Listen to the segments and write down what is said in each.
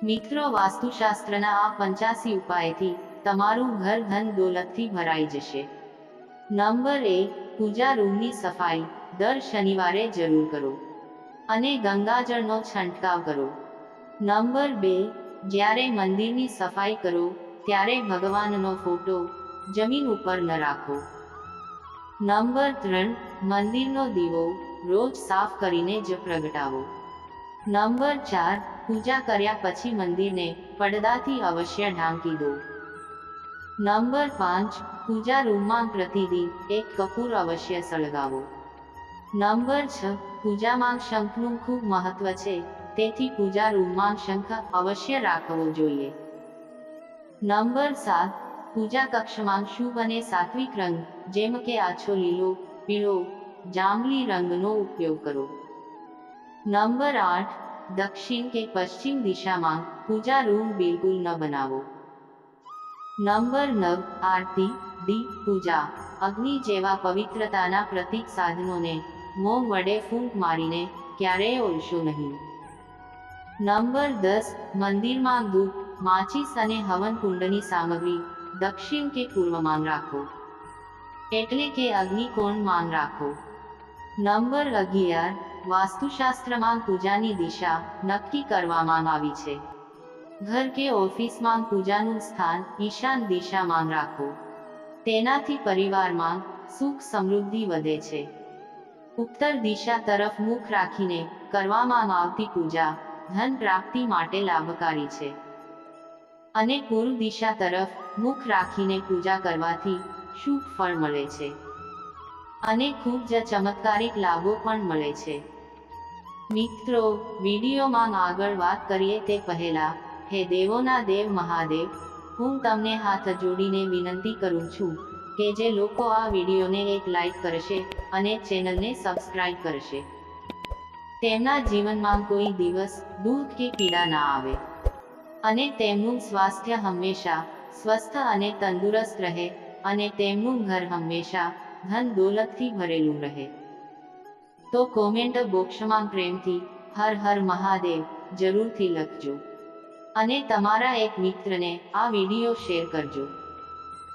મિત્રો, વાસ્તુશાસ્ત્રના આ 85 ઉપાયથી તમારું ઘર ધન દોલતથી ભરાઈ જશે. નંબર 1, પૂજા રૂમની સફાઈ દર શનિવારે જરૂર કરો અને ગંગાજળનો છંટકાવ કરો. નંબર 2, જ્યારે મંદિરની સફાઈ કરો ત્યારે ભગવાનનો ફોટો જમીન ઉપર ન રાખો. નંબર 3, મંદિરનો દીવો રોજ સાફ કરીને જ પ્રગટાવો. નંબર 4, પૂજા કર્યા પછી મંદિરને પડદાથી અવશ્ય ઢાંકી દો. નંબર 5, પૂજા રૂમમાં પ્રતિદિન એક કપૂર અવશ્ય સળગાવો. નંબર 6, પૂજામાં શંખનું ખૂબ મહત્વ છે, તેથી પૂજા રૂમમાં શંખ અવશ્ય રાખવો જોઈએ. નંબર 7, પૂજા કક્ષમાં શુભ અને સાત્વિક રંગ જેમ કે આછો લીલો, પીળો, જાંબલી રંગનો ઉપયોગ કરો. નંબર 8, દક્ષિણ કે પશ્ચિમ દિશામાં પૂજા રૂમ બિલકુલ ન બનાવો. નંબર 9, આરતી, દીપ પૂજા, અગ્નિ જેવા પવિત્રતાના પ્રતીક સાધનોને મોમ વડે ફૂંક મારીને ક્યારેય ઓળશો નહીં. નંબર 10, મંદિરમાં ધૂપ, માચીસ અને હવન કુંડની સામગ્રી દક્ષિણ કે પૂર્વમાં રાખો, એટલે કે અગ્નિકોણમાં રાખો. નંબર 11, વાસ્તુશાસ્ત્રમાં પૂજાની દિશા નક્કી કરવામાં આવી છે. ઘર કે ઓફિસમાં પૂજાનું સ્થાન ઈશાન દિશામાં રાખો, તેનાથી પરિવારમાં સુખ સમૃદ્ધિ વધે છે. ઉત્તર દિશા તરફ મુખ રાખીને કરવામાં આવતી પૂજા ધન પ્રાપ્તિ માટે લાભકારી છે અને પૂર્વ દિશા તરફ મુખ રાખીને પૂજા કરવાથી શુભ ફળ મળે છે અને ખૂબ જ ચમત્કારિક લાભો પણ મળે છે. મિત્રો, વિડીયોમાં આગળ વાત કરીએ તે પહેલા, હે દેવોના દેવ મહાદેવ, હું તમને હાથ જોડીને વિનંતી કરું છું કે જે લોકો આ વિડીયોને એક લાઈક કરશે અને ચેનલને સબસ્ક્રાઇબ કરશે, તેમના જીવનમાં કોઈ દિવસ દુઃખ કે પીડા ના આવે અને તેમનું સ્વાસ્થ્ય હંમેશા સ્વસ્થ અને તંદુરસ્ત રહે અને તેમનું ઘર હંમેશા ધન દોલતથી ભરેલું રહે. તો કોમેન્ટ બોક્સમાં પ્રેમથી હર હર મહાદેવ જરૂરથી લખજો અને તમારા એક મિત્રને આ વિડીયો શેર કરજો.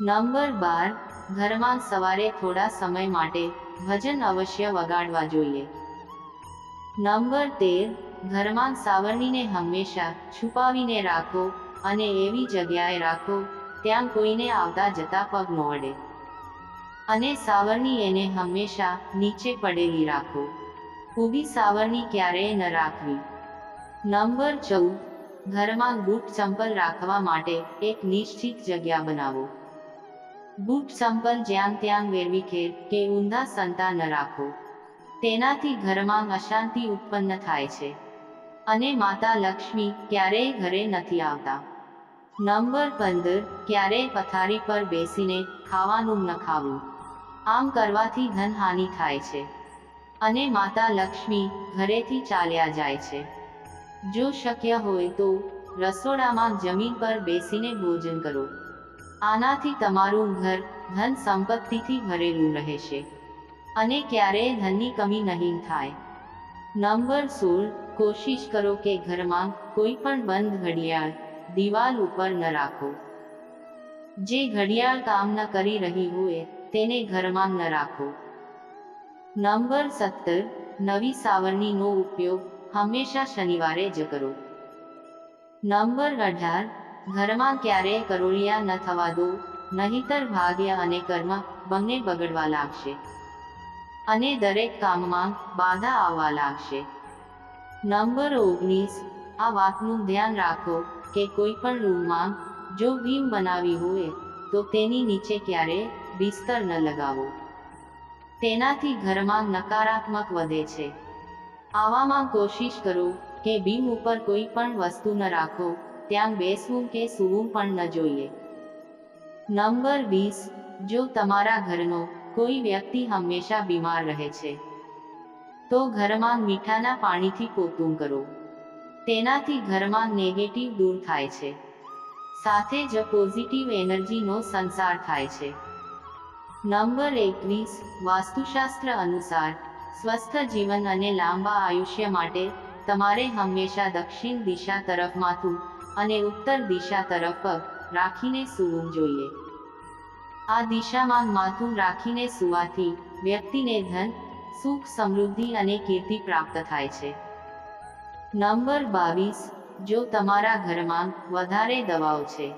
નંબર 12, ઘરમાં સવારે થોડા સમય માટે ભજન અવશ્ય વગાડવા જોઈએ. નંબર 13, ઘરમાં સાવરણીને હંમેશા છુપાવીને રાખો અને એવી જગ્યાએ રાખો ત્યાં કોઈને આવતા જતા પગ ન અડે અને સાવરણી એને હંમેશા નીચે પડેલી રાખો. ઊભી સાવરણી ક્યારેય ન રાખવી. નંબર 14, ઘરમાં બૂટ ચંપલ રાખવા માટે એક નિશ્ચિત જગ્યા બનાવો. બૂટ ચંપલ જ્યાં ત્યાં વેરવિખેર કે ઊંધા સંતા ન રાખો, તેનાથી ઘરમાં અશાંતિ ઉત્પન્ન થાય છે અને માતા લક્ષ્મી ક્યારેય ઘરે નથી આવતા. નંબર 15, ક્યારેય પથારી પર બેસીને ખાવાનું ન ખાવું. આમ કરવાથી ધનહાનિ થાય છે અને માતા લક્ષ્મી ઘરેથી ચાલ્યા જાય છે. જો શક્ય હોય તો રસોડામાં જમીન પર બેસીને ભોજન કરો. આનાથી તમારું ઘર ધન સંપત્તિથી ભરેલું રહેશે અને ક્યારેય ધનની કમી નહીં થાય. નંબર 16, કોશિશ કરો કે ઘરમાં કોઈ પણ બંધ ઘડિયાળ દિવાલ ઉપર ન રાખો. જે ઘડિયાળ કામ ન કરી રહી હોય તેને ઘરમાં ન રાખો. નંબર 17, નવી સાવરણીનો ઉપયોગ હંમેશા શનિવારે જ કરો. નંબર 18, ઘરમાં ક્યારેય કરોળિયા ન થવા દો, નહીતર ભાગ્ય અને કર્મ બંને બગડવા લાગશે અને દરેક કામમાં બાધા આવવા લાગશે. નંબર 19, આ વાતનું ધ્યાન રાખો કે કોઈ પણ રૂમમાં જો ભીમ બનાવી હોય તો તેની નીચે ક્યારેય બિસ્તર ન લગાવો, તેનાથી ઘરમાં નકારાત્મક વધે છે. આવામાં કોશિશ કરો કે ભીમ ઉપર કોઈ પણ વસ્તુ ન રાખો, ત્યાં બેસવું કે સૂવું પણ ન જોઈએ. નંબર 20, જો તમારા ઘરનો કોઈ વ્યક્તિ હંમેશા બીમાર રહે છે તો ઘરમાં મીઠાના પાણીથી પોતું કરો, તેનાથી ઘરમાં નેગેટિવ દૂર થાય છે, સાથે જ પોઝિટિવ એનર્જીનો સંચાર થાય છે. નંબર 21, વાસ્તુશાસ્ત્ર અનુસાર સ્વસ્થ જીવન અને લાંબા આયુષ્ય માટે તમારે હંમેશા દક્ષિણ દિશા તરફ માથું અને ઉત્તર દિશા તરફ પગ રાખીને સૂવું જોઈએ. આ દિશામાં માથું રાખીને સૂવાથી વ્યક્તિને ધન, સુખ, સમૃદ્ધિ અને કીર્તિ પ્રાપ્ત થાય છે. નંબર 22. જો તમારા ઘરમાં વધારે દવાઓ છે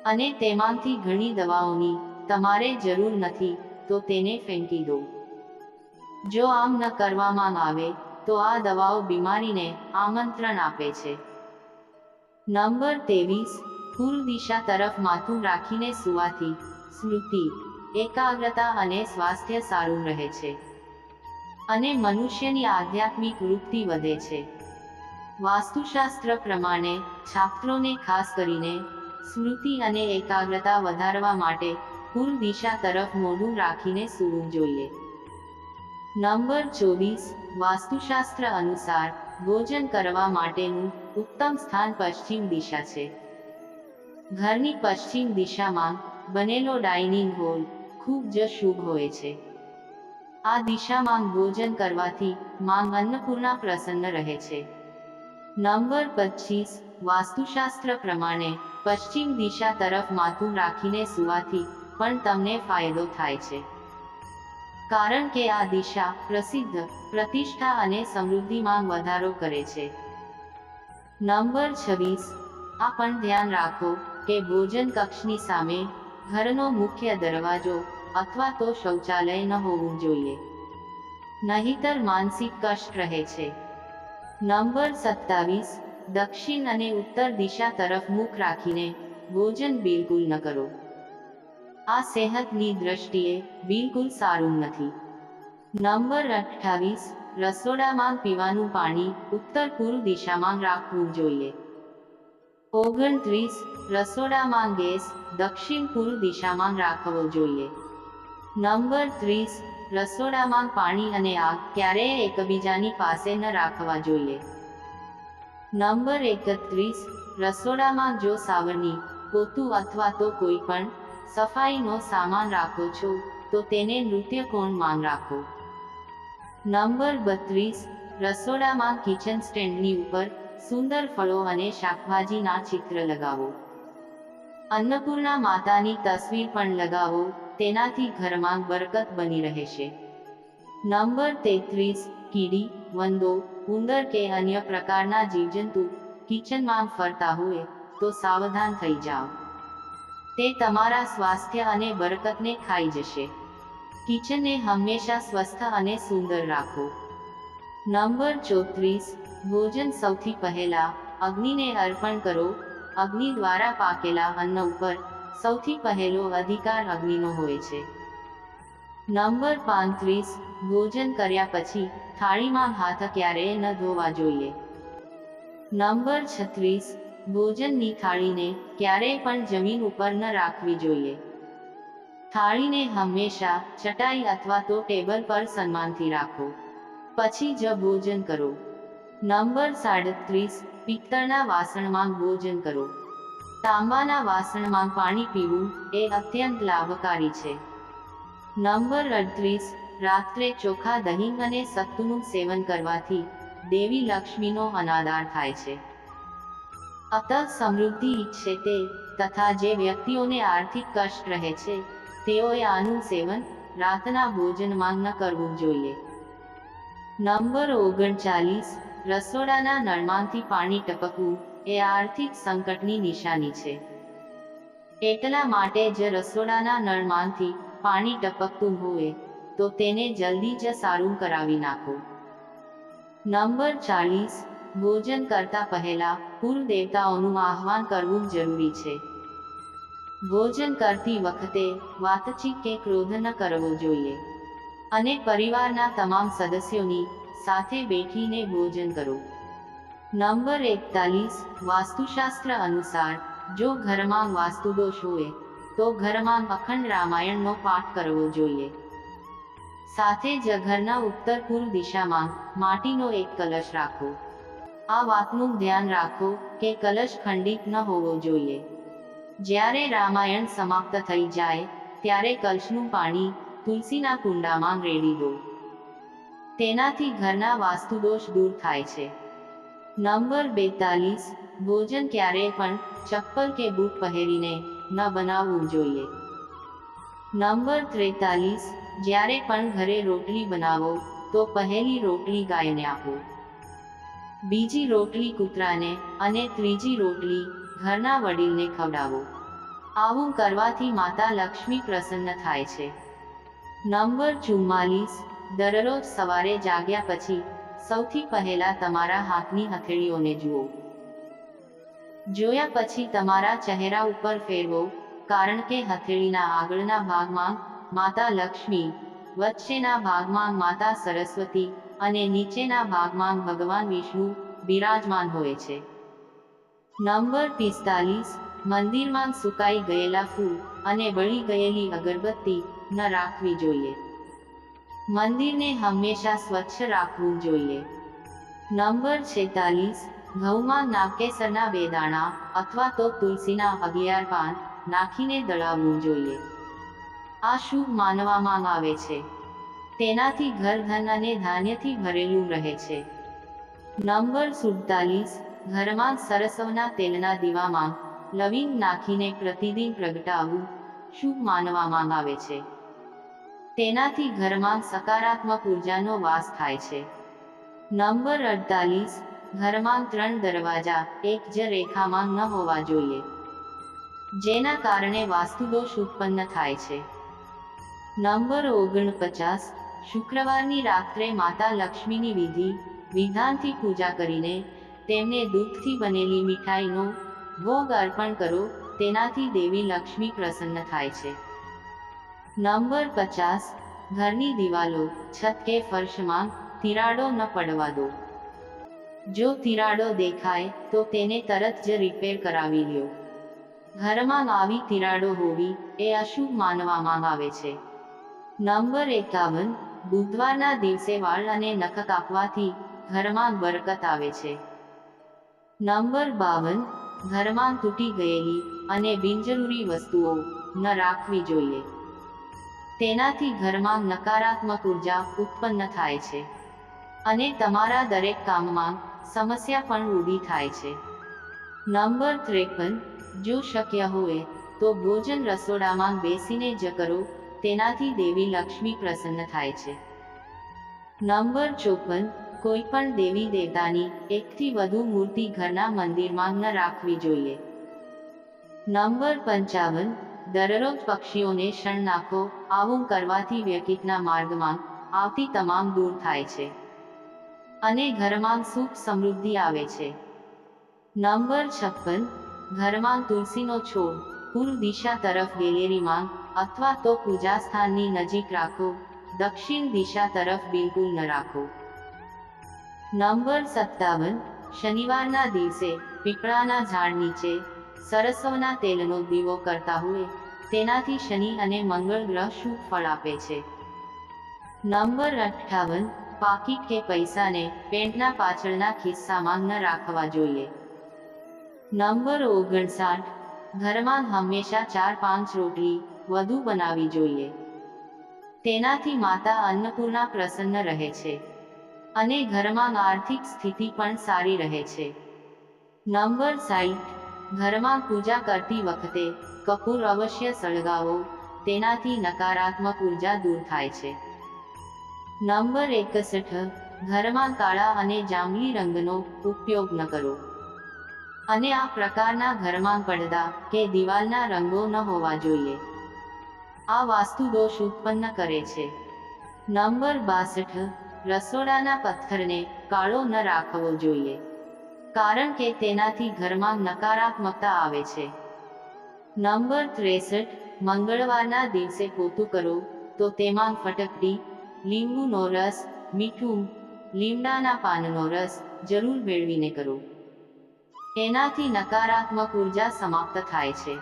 અને તેમાંથી ઘણી દવાઓની તમારે જરૂર નથી તો તેને ફેંકી દો. જો આમ ન કરવામાં આવે તો આ દવાઓ બીમારીને આમંત્રણ આપે છે. નંબર 23. પૂર્વ દિશા તરફ માથું રાખીને સૂવાથી સ્મૃતિ, એકાગ્રતા અને સ્વાસ્થ્ય સારું રહે છે અને મનુષ્યની આધ્યાત્મિક વૃત્તિ વધે છે. વાસ્તુશાસ્ત્ર પ્રમાણે છાત્રોને ખાસ કરીને સ્મૃતિ અને એકાગ્રતા વધારવા માટે પૂર્વ દિશા તરફ મોઢું રાખીને સૂવું જોઈએ. નંબર 24. વાસ્તુશાસ્ત્ર અનુસાર ભોજન કરવા માટેનું ઉત્તમ સ્થાન પશ્ચિમ દિશા છે. ઘરની પશ્ચિમ દિશામાં બનેલો ડાઇનિંગ હોલ ખૂબ જ શુભ હોય છે. આ દિશામાં ભોજન કરવાથી માં અન્નપૂર્ણા પ્રસન્ન રહે છે. નંબર 25. વાસ્તુશાસ્ત્ર પ્રમાણે પશ્ચિમ દિશા તરફ માથું રાખીને સૂવાથી પણ તમને ફાયદો થાય છે, કારણ કે આ દિશા પ્રસિદ્ધ, પ્રતિષ્ઠા અને સમૃદ્ધિમાં વધારો કરે છે. નંબર 26. આ પણ ધ્યાન રાખો કે ભોજન કક્ષની સામે ઘરનો મુખ્ય દરવાજો અથવા તો શૌચાલય ન હોવું જોઈએ, નહીંતર માનસિક કષ્ટ રહે છે. નંબર 27. દક્ષિણ અને ઉત્તર દિશા તરફ મુખ રાખીને ભોજન બિલકુલ ન કરો. આ સેહતની દ્રષ્ટિએ બિલકુલ સારું નથી. નંબર 28. રસોડામાં પીવાનું પાણી ઉત્તર પૂર્વ દિશામાં રાખવું જોઈએ. 29. રસોડામાં ગેસ દક્ષિણ પૂર્વ દિશામાં રાખવો જોઈએ. નંબર 30. રસોડામાં પાણી અને આગ ક્યારેય એકબીજાની પાસે ન રાખવા જોઈએ. નંબર 31. રસોડામાં જો સાવરણી, પોતું અથવા તો કોઈ પણ સફાઈનો સામાન રાખો છો તો તેને નૃત્ય કોણમાં રાખો. નંબર 32. રસોડામાં કિચન સ્ટેન્ડની ઉપર સુંદર ફળો અને શાકભાજીના ચિત્ર લગાવો. અન્નપૂર્ણા માતાની તસવીર પણ લગાવો, તેનાથી ઘરમાં બરકત બની રહેશે. નંબર 33. કીડી, વંદો, ઉંદર કે અન્ય પ્રકારના જીવજંતુ કિચનમાં ફરતા હોય તો સાવધાન થઈ જાઓ. તે તમારા સ્વાસ્થ્ય અને બરકતને ખાઈ જશે. કિચનને હંમેશા સ્વસ્થ અને સુંદર રાખો. નંબર 34. ભોજન સૌથી પહેલા અગ્નિને અર્પણ કરો. અગ્નિ દ્વારા પાકેલા અન્ન ઉપર સૌથી પહેલો અધિકાર અગ્નિનો હોય છે. નંબર 35. ભોજન કર્યા પછી થાળીમાં હાથ ક્યારેય ન ધોવા જોઈએ. નંબર 36. ભોજનની થાળીને ક્યારેય પણ જમીન ઉપર ન રાખવી જોઈએ. થાળીને હંમેશા ચટાઈ અથવા તો ટેબલ પર સન્માનથી રાખો, પછી જ ભોજન કરો. નંબર 37. પિત્તળના વાસણમાં ભોજન કરો. તાંબાના વાસણમાં પાણી પીવું એ અત્યંત લાભકારી છે. નંબર 38. રાત્રે ચોખા, દહીં અને સત્તુનું સેવન કરવાથી દેવી લક્ષ્મીનો અનાદર થાય છે. અતઃ સમૃદ્ધિ ઈચ્છે તે તથા જે વ્યક્તિઓને આર્થિક કષ્ટ રહે છે તેઓએ આનું સેવન રાતના ભોજનમાં ન કરવું જોઈએ. નંબર 39. રસોડાના નળમાંથી પાણી ટપકવું એ આર્થિક સંકટની નિશાની છે. એટલા માટે જ રસોડાના નળમાંથી પાણી ટપકતું હોય તો તેને જલ્દી જ સારું કરાવી નાખો. નંબર 40. ભોજન કરતા પહેલા પૂર્વ દેવતાઓનું આહ્વાન કરવું જરૂરી છે. ભોજન કરતી વખતે વાતચીત કે ક્રોધ ન કરવો જોઈએ અને પરિવારના તમામ સદસ્યોની સાથે બેઠીને ભોજન કરો. નંબર 41. વાસ્તુશાસ્ત્ર અનુસાર જો ઘરમાં વાસ્તુદોષ હોય તો ઘરમાં અખંડ રામાયણનો પાઠ કરવો જોઈએ. સાથે જ ઘરના ઉત્તર પૂર્વ દિશામાં માટીનો એક કલશ રાખો. આ વાતનું ધ્યાન રાખો કે કલશ ખંડિત ન હોવો જોઈએ. જ્યારે રામાયણ સમાપ્ત થઈ જાય ત્યારે કલશનું પાણી તુલસીના કુંડામાં રેડી દો. તેનાથી ઘરના વાસ્તુદોષ દૂર થાય છે. નંબર 42, ભોજન ક્યારેય પણ ચપ્પલ કે બૂટ પહેરીને ન બનાવવું જોઈએ. નંબર 43, જ્યારે પણ ઘરે રોટલી બનાવો તો પહેલી રોટલી ગાયને આપો, બીજી રોટલી કૂતરાને અને ત્રીજી રોટલી ઘરના વડીલને ખવડાવો. આવું કરવાથી માતા લક્ષ્મી પ્રસન્ન થાય છે. નંબર 44, દરરોજ સવારે જાગ્યા પછી સૌથી પહેલા તમારા હાથની હથેળીઓને જુઓ. જોયા પછી તમારા ચહેરા ઉપર ફેરવો, કારણ કે હથેળીના આગળના ભાગમાં માતા લક્ષ્મી, વચ્ચેના ભાગમાં માતા સરસ્વતી અને નીચેના ભાગમાં ભગવાન વિષ્ણુ બિરાજમાન હોય છે. નંબર 45, મંદિરમાં સુકાઈ ગયેલા ફૂલ અને બળી ગયેલી અગરબત્તી ન રાખવી જોઈએ. મંદિરને હંમેશા સ્વચ્છ રાખવું જોઈએ. નંબર 46, ઘઉંમાં નાગકેસરના 2 દાણા અથવા તો તુલસીના 11 પાન નાખીને દળાવવું જોઈએ. આ શુભ માનવામાં આવે છે. તેનાથી ઘર ધન અને ધાન્યથી ભરેલું રહે છે. નંબર 47, ઘરમાં સરસવના તેલના દીવામાં લવિંગ નાખીને પ્રતિદિન પ્રગટાવવું શુભ માનવામાં આવે છે. તેનાથી ઘરમાં સકારાત્મક ઉર્જાનો વાસ થાય છે. નંબર 48, ઘરમાં 3 દરવાજા એક જ રેખામાં ન હોવા જોઈએ, જેના કારણે વાસ્તુદોષ ઉત્પન્ન થાય છે. નંબર 49, શુક્રવારની રાત્રે માતા લક્ષ્મીની વિધિ વિધાનથી પૂજા કરીને તેમને દૂધથી બનેલી મીઠાઈનો ભોગ અર્પણ કરો, તેનાથી દેવી લક્ષ્મી પ્રસન્ન થાય છે. નંબર 50, ઘરની દિવાલો, છત કે ફર્શમાં તિરાડો ન પડવા દો. જો તિરાડો દેખાય તો તેને તરત જ રિપેર કરાવી લ્યો. ઘરમાં આવી તિરાડો હોવી એ અશુભ માનવામાં આવે છે. નંબર 51, બુધવારના દિવસે વાળ અને નખ કાપવાથી ઘરમાં બરકત આવે છે. નંબર 52, ઘરમાં તૂટી ગયેલી અને બિનજરૂરી વસ્તુઓ ન રાખવી જોઈએ. તેનાથી ઘરમાં નકારાત્મક ઉર્જા ઉત્પન્ન થાય છે અને તમારા દરેક કામમાં સમસ્યા પણ ઊભી થાય છે. નંબર 53, જો શક્ય હોય તો ભોજન રસોડામાં બેસીને જ કરો, તેનાથી દેવી લક્ષ્મી પ્રસન્ન થાય છે. નંબર 54, કોઈ પણ દેવી દેવતાની એકથી વધુ મૂર્તિ ઘરના મંદિરમાં ન રાખવી જોઈએ. નંબર 55, દરરોજ પક્ષીઓને શણ નાખો. આવું કરવાથી વ્યક્તિના માર્ગમાં આવતી તમામ દૂર થાય છે અને ઘરમાં સુખ સમૃદ્ધિ આવે છે. નંબર 56, ઘરમાં તુલસીનો છોડ પૂર્વ દિશા તરફ ગેલેરીમાં અથવા તો પૂજા સ્થાનની નજીક રાખો, દક્ષિણ દિશા તરફ બિલકુલ ન રાખો. નંબર 57, શનિવારના દિવસે પીપળાના ઝાડ નીચે સરસવના તેલનો દીવો કરતા હોય, તેનાથી શનિ અને મંગળ ગ્રહ શુભ ફળ આપે છે. નંબર 58, પાકીટ કે પૈસાને પેન્ટના પાછળના ખિસ્સામાં ન રાખવા જોઈએ. નંબર 59, ઘરમાં હંમેશા 4-5 રોટલી વધુ બનાવવી જોઈએ. તેનાથી માતા અન્નપૂર્ણા પ્રસન્ન રહે છે અને ઘરમાં આર્થિક સ્થિતિ પણ સારી રહે છે. નંબર 60, ઘરમાં પૂજા કરતી વખતે કપૂર અવશ્ય સળગાવો, તેનાથી નકારાત્મક ઉર્જા દૂર થાય છે. નંબર 61, ઘરમાં કાળા અને જાંબલી રંગનો ઉપયોગ ન કરો અને આ પ્રકારના ઘરમાં પડદા કે દિવાલના રંગો ન હોવા જોઈએ. આ વાસ્તુ દોષ ઉત્પન્ન કરે છે. નંબર 62, રસોડાના પથ્થરને કાળો ન રાખવો જોઈએ, કારણ કે તેનાથી ઘરમાં નકારાત્મકતા આવે છે. નંબર 63, મંગળવારના દિવસે પોતું કરો તો તેમાં ફટકડી, લીંબુનો રસ, મીઠું, લીમડાના પાનનો રસ જરૂર ભેળવીને કરો. એનાથી નકારાત્મક ઉર્જા સમાપ્ત થાય છે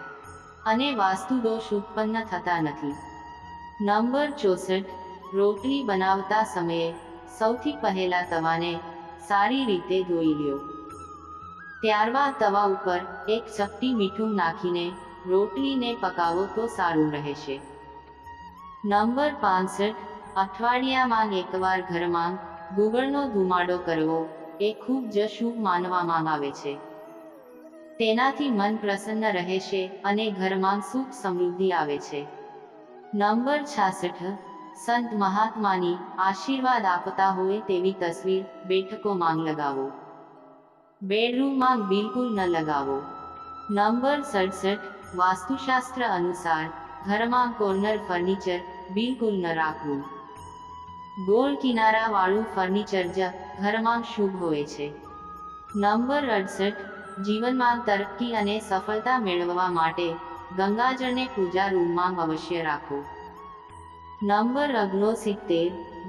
અને વાસ્તુ દોષ ઉત્પન્ન થતા નથી. નંબર 64, રોટલી બનાવતા સમયે સૌથી પહેલા તવાને સારી રીતે ધોઈ લ્યો. ત્યારબાદ તવા ઉપર એક ચપટી મીઠું નાખીને રોટલીને પકાવો તો સારું રહેશે. નંબર 65, અઠવાડિયામાં એકવાર ઘરમાં ગુગળનો ધુમાડો કરવો એ ખૂબ જ શુભ માનવામાં આવે છે. તેનાથી મન પ્રસન્ન રહેશે અને ઘરમાં સુખ સમૃદ્ધિ આવે છે. નંબર 66, સંત મહાત્માની આશીર્વાદ આપતા હોય તેવી તસવીર બેઠકોમાં લગાવો. બેડરૂમમાં બિલકુલ ન લગાવો. નંબર 67, વાસ્તુશાસ્ત્ર અનુસાર ઘરમાં કોર્નર ફર્નિચર બિલકુલ ન રાખવું. ગોળ કિનારાવાળું ફર્નિચર જ ઘરમાં શુભ હોય છે. નંબર 68, જીવનમાં તરક્કી અને સફળતા મેળવવા માટે ગંગાજળને પૂજા રૂમમાં અવશ્ય રાખો. નંબર 69,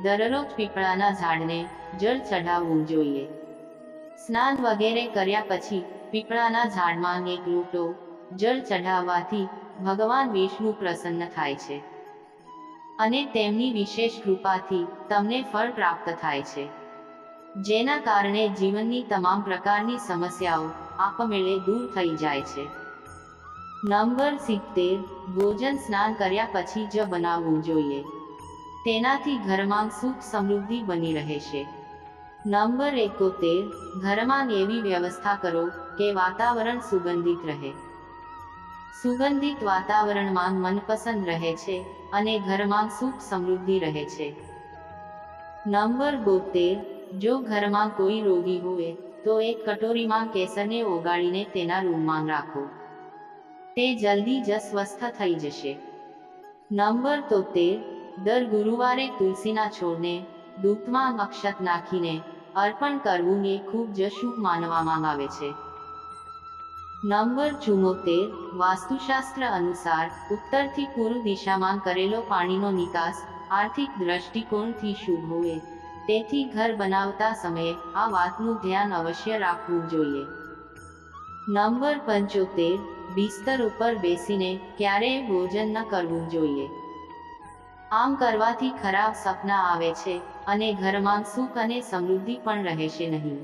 દરરોજ પીપળાના ઝાડને જળ ચઢાવવું જોઈએ. સ્નાન વગેરે કર્યા પછી પીપળાના ઝાડમાં એક લોટો જળ ચઢાવવાથી ભગવાન વિષ્ણુ પ્રસન્ન થાય છે અને તેમની વિશેષ કૃપાથી તમને ફળ પ્રાપ્ત થાય છે, જેના કારણે જીવનની તમામ પ્રકારની સમસ્યાઓ આપમેળે દૂર થઈ જાય છે. નંબર 70, ભોજન સ્નાન કર્યા પછી જ બનાવવું જોઈએ. તેનાથી ઘરમાં સુખ સમૃદ્ધિ બની રહેશે. નંબર 71, ઘરમાં એવી વ્યવસ્થા કરો કે વાતાવરણ સુગંધિત રહે. સુગંધિત વાતાવરણમાં મનપસંદ રહે છે અને ઘરમાં સુખ સમૃદ્ધિ રહે છે. નંબર 72, જો ઘરમાં કોઈ રોગી હોય તો એક કટોરીમાં કેસરને ઓગાળીને તેના રૂમમાં રાખો. તે જલ્દી જ સ્વસ્થ થઈ જશે. નંબર 73, દર ગુરુવારે તુલસીના છોડને દૂધમાં અક્ષત નાખીને અર્પણ કરવું એ ખૂબ જ શુભ માનવામાં આવે છે. નંબર 74, વાસ્તુશાસ્ત્ર અનુસાર ઉત્તરથી પૂર્વ દિશામાં કરેલો પાણીનો નિકાસ આર્થિક દ્રષ્ટિકોણથી શુભ હોય, તેથી ઘર બનાવતા સમયે આ વાતનું ધ્યાન અવશ્ય રાખવું જોઈએ. નંબર 75, બિસ્તર ઉપર બેસીને ક્યારેય ભોજન ન કરવું જોઈએ. આમ કરવાથી ખરાબ સપના આવે છે અને ઘરમાં સુખ અને સમૃદ્ધિ પણ રહેશે નહીં.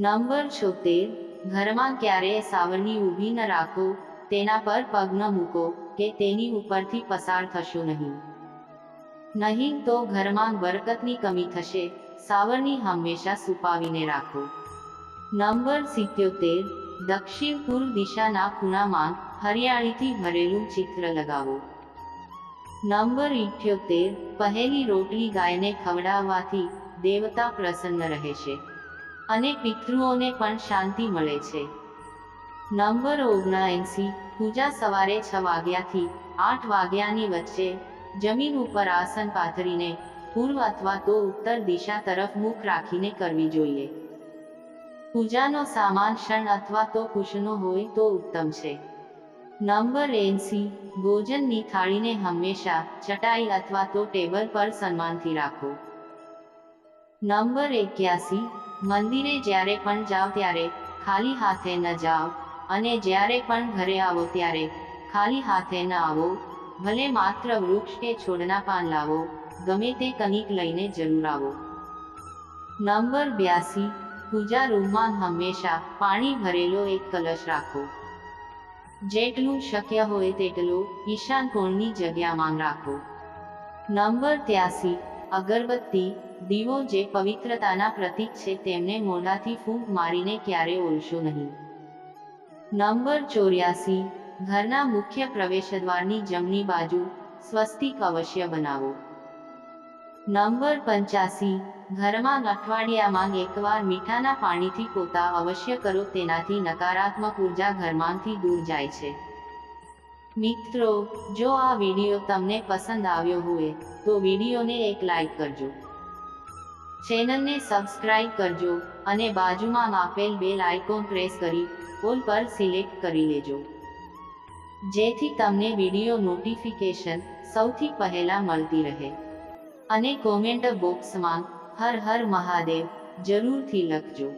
નંબર 76, ઘરમાં ક્યારેય સાવરણી ઊભી ન રાખો, તેના પર પગ ન મૂકો કે તેની ઉપરથી પસાર થશો નહીં તો ઘરમાં બરકતની કમી થશે. સાવરણી હંમેશા છુપાવીને રાખો. નંબર 77, દક્ષિણ પૂર્વ દિશાના ખૂણામાં હરિયાળીથી ભરેલું ચિત્ર લગાવો. નંબર 78, પહેલી રોટલી ગાયને ખવડાવવાથી દેવતા પ્રસન્ન રહેશે અને પિતૃઓને પણ શાંતિ મળે છે. નંબર 79, પૂજા સવારે 6 વાગ્યાથી 8 વાગ્યાની વચ્ચે જમીન ઉપર આસન પાથરીને પૂર્વ અથવા તો ઉત્તર દિશા તરફ મુખ રાખીને કરવી જોઈએ. પૂજાનો સામાન શણ અથવા તો કુશનો હોય તો ઉત્તમ છે. નંબર 80, ભોજનની થાળીને હંમેશા ચટાઈ અથવા તો ટેબલ પર સન્માનથી રાખો. નંબર 81, મંદિરે જ્યારે પણ જાઓ ત્યારે ખાલી હાથે ન જાઓ અને જ્યારે પણ ઘરે આવો ત્યારે ખાલી હાથે ન આવો. ભલે માત્ર વૃક્ષ કે છોડના પાન લાવો, ગમે તે કંઈક લઈને જરૂર આવો. નંબર 82, પૂજા રૂમમાં હંમેશા પાણી ભરેલો એક કલશ રાખો. જેટલું શક્ય હોય તેટલું ઈશાન કોણની જગ્યામાં રાખો. નંબર 83, અગરબત્તી, દીવો જે પવિત્રતાના પ્રતીક છે તેમને મોઢાથી ફૂંક મારીને ક્યારે ઓળશો નહીં. નંબર 84, ઘરના મુખ્ય પ્રવેશદ્વારની જમણી બાજુ સ્વસ્તિક અવશ્ય બનાવો. નંબર 85, ઘરમાં અઠવાડિયામાં એકવાર મીઠાના પાણીથી પોતા અવશ્ય કરો, તેનાથી નકારાત્મક ઉર્જા ઘરમાંથી દૂર જાય છે. મિત્રો, જો આ વિડીયો તમને પસંદ આવ્યો હોય તો વિડીયોને એક લાઈક કરજો, ચેનલને સબસ્ક્રાઇબ કરજો અને બાજુમાં આપેલ બેલ આઇકોન પ્રેસ કરી ઓલ પર સિલેક્ટ કરી લેજો, જેથી તમને વિડીયો નોટિફિકેશન સૌથી પહેલા મળતી રહે. અને કોમેન્ટ બોક્સમાં હર હર મહાદેવ જરૂરથી લખજો.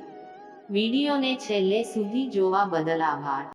વિડીયોને છેલ્લે સુધી જોવા બદલ આભાર.